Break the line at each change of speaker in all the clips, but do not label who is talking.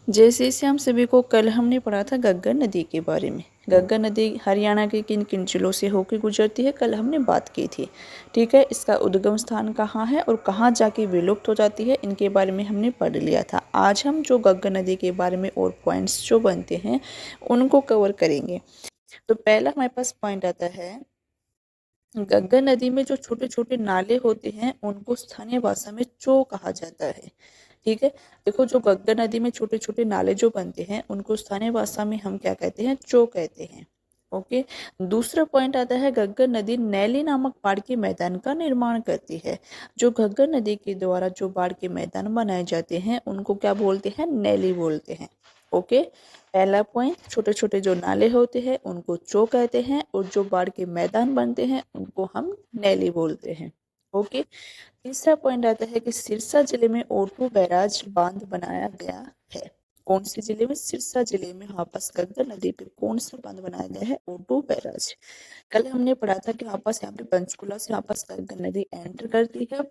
जैसे से हम सभी को कल हमने पढ़ा था घग्गर नदी के बारे में। घग्गर नदी हरियाणा के किन किन जिलों से होकर गुजरती है, कल हमने बात की थी। ठीक है, इसका उद्गम स्थान कहाँ है और कहाँ जाके विलुप्त हो जाती है, इनके बारे में हमने पढ़ लिया था। आज हम जो घग्गर नदी के बारे में और पॉइंट्स जो बनते हैं उनको कवर करेंगे। तो पहला हमारे पास पॉइंट आता है, घग्गर नदी में जो छोटे छोटे नाले होते हैं उनको स्थानीय भाषा में चो कहा जाता है। ठीक है, देखो जो घग्गर नदी में छोटे छोटे नाले जो बनते हैं उनको स्थानीय भाषा में हम क्या कहते हैं, चो कहते हैं। ओके, दूसरा पॉइंट आता है, घग्गर नदी नैली नामक बाढ़ के मैदान का निर्माण करती है। जो घग्गर नदी के द्वारा जो बाढ़ के मैदान बनाए जाते हैं उनको क्या बोलते हैं, नैली बोलते हैं। ओके, पहला पॉइंट, छोटे छोटे जो नाले होते हैं उनको चो कहते हैं और जो बाढ़ के मैदान बनते हैं उनको हम नैली बोलते हैं। ओके, तीसरा पॉइंट आता है कि सिरसा जिले में ओटू बैराज बांध बनाया गया है। कौन से जिले में, सिरसा जिले में वापस घग्गर नदी पे कौन सा बांध बनाया गया है, ओटू बैराज। कल हमने पढ़ा था कि वापस यहाँ पे पंचकुला से वापस घग्गर नदी एंटर करती है,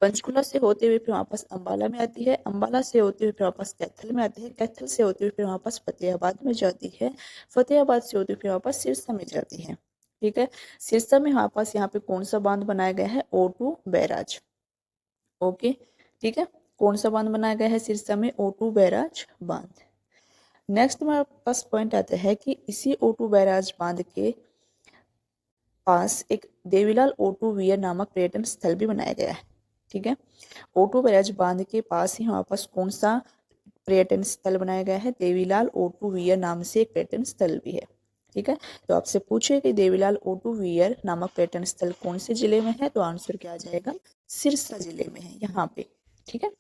पंचकुला से होते हुए फिर वापस अंबाला में आती है, अंबाला से होते हुए फिर वापस कैथल में आती है, कैथल से होते हुए फिर वापस फतेहाबाद में जाती है, फतेहाबाद से होते हुए फिर वापस सिरसा में जाती है। ठीक है, सिरसा में वापस यहाँ पे कौन सा बांध बनाया गया है, ओटू बैराज। ओके, ठीक है, कौन सा बांध बनाया गया है सिरसा में, ओटू बैराज बांध। नेक्स्ट हमारे पास पॉइंट आता है कि इसी ओटू बैराज बांध के पास एक देवीलाल ओटू वियर नामक पर्यटन स्थल भी बनाया गया है। ठीक है, ओटू बैराज बांध के पास ही हमारे पास कौन सा पर्यटन स्थल बनाया गया है, देवीलाल ओटू वियर नाम से एक पर्यटन स्थल भी है। ठीक है, तो आपसे पूछे कि देवीलाल ओटू वियर नामक पर्यटन स्थल कौन से जिले में है, तो आंसर क्या आ जाएगा, सिरसा जिले में है यहाँ पे। ठीक है,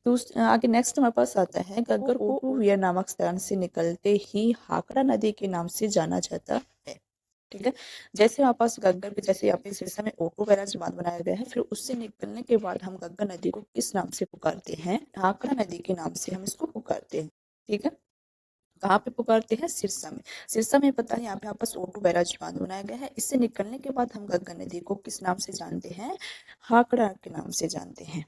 तो आगे नेक्स्ट हमारे पास आता है, घग्गर को ओटू वियर नामक स्थान से निकलते ही हाकड़ा नदी के नाम से जाना जाता है। ठीक है, जैसे हमारे पास घग्गर के जैसे यहाँ पे सिरसा में ओटू बैराज बांध बनाया गया है, फिर उससे निकलने के बाद हम घग्गर नदी को किस नाम से पुकारते हैं, हाकड़ा नदी के नाम से हम इसको पुकारते हैं। ठीक है, कहाँ पे पुकारते हैं, सिरसा में। सिरसा में पता है यहाँ पे आपस ओटू बैराज बांध बनाया गया है, इससे निकलने के बाद हम घग्गर नदी को किस नाम से जानते हैं, हाकड़ा के नाम से जानते हैं।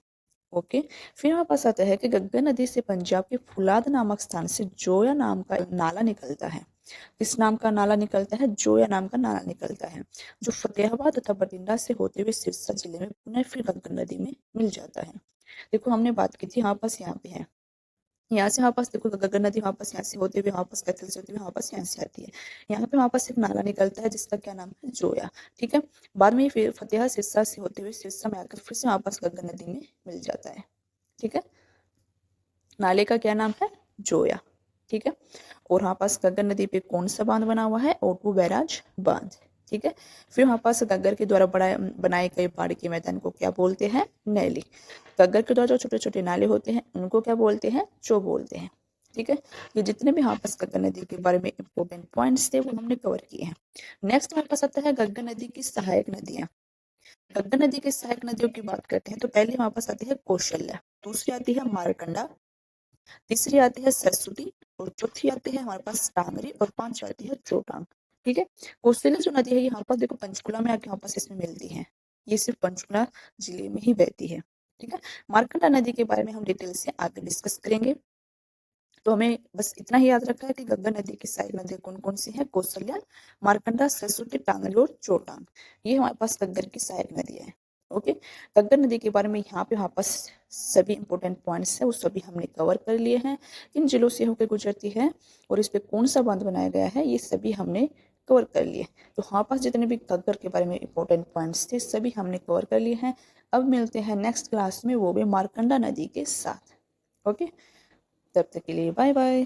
ओके, फिर हमारे पास आता है कि घग्गर नदी से पंजाब के फुलाद नामक स्थान से जोया नाम का नाला निकलता है। किस नाम का नाला निकलता है, जोया नाम का नाला निकलता है, जो फतेहाबाद तथा बठिंडा से होते हुए सिरसा जिले में पुनः फिर घग्गर नदी में मिल जाता है। देखो हमने बात की थी, वापस यहाँ पे है, यहाँ से वापस देखो घग्गर नदी वापस यहाँ से होते हुए वापस कैथल से होते हुए वापस यहाँ से आती है। यहाँ पे वापस एक नाला निकलता है जिसका क्या नाम है, जोया। ठीक है, बाद में फिर फतेहा सिरसा से होते हुए सिरसा में आकर फिर से वापस घग्गर नदी में मिल जाता है। ठीक है, नाले का क्या नाम है, जोया। ठीक है, और वहाँ पास घग्गर नदी पे कौन सा बांध बना हुआ है, ओटू बैराज बांध। ठीक है, फिर वहाँ पास घग्गर के द्वारा बनाए गए बाढ़ के मैदान को क्या बोलते हैं, नैली। घग्गर के द्वारा जो छोटे छोटे नाले होते हैं उनको क्या बोलते हैं, चो बोलते हैं। ठीक है, ये जितने भी यहाँ पास घग्गर नदी के बारे में इंपॉर्टेंट पॉइंट्स थे वो हमने कवर किए हैं। नेक्स्ट हमारे पास आता है घग्गर नदी की सहायक नदियाँ। घग्गर नदी की सहायक नदियों की बात करते हैं तो पहले हमारे पास आती है कौशल्या, दूसरी आती है मारकंडा, तीसरी आती है सरस्वती और चौथी आती है हमारे पास टांगरी और पांचवी आती है चोटांग। ठीक है, कौशल्या जो नदी है यहाँ पर देखो पंचकुला में आके वापस इसमें मिलती है, ये सिर्फ पंचकुला जिले में ही बहती है। ठीक है, मारकंडा नदी के बारे में हम डिटेल से आगे डिस्कस करेंगे। तो हमें बस इतना ही याद रखा है कि घग्गर नदी की सहायक नदियां कौन कौन सी हैं, कौशल्या, मारकंडा, सरस्वती, टांगरी और चोटांग, ये हमारे पास घग्गर की सहायक नदियां हैं। ओके, घग्गर नदी के बारे में यहाँ पे वापस सभी इंपॉर्टेंट पॉइंट्स है वो सभी हमने कवर कर लिए हैं, किन जिलों से होकर गुजरती है और इस पे कौन सा बांध बनाया गया है, ये सभी हमने कवर कर लिए। तो हमारे पास जितने भी घग्गर के बारे में इंपॉर्टेंट पॉइंट्स थे सभी हमने कवर कर लिए हैं। अब मिलते हैं नेक्स्ट क्लास में, वो भी मारकंडा नदी के साथ। ओके, तब तक के लिए बाय बाय।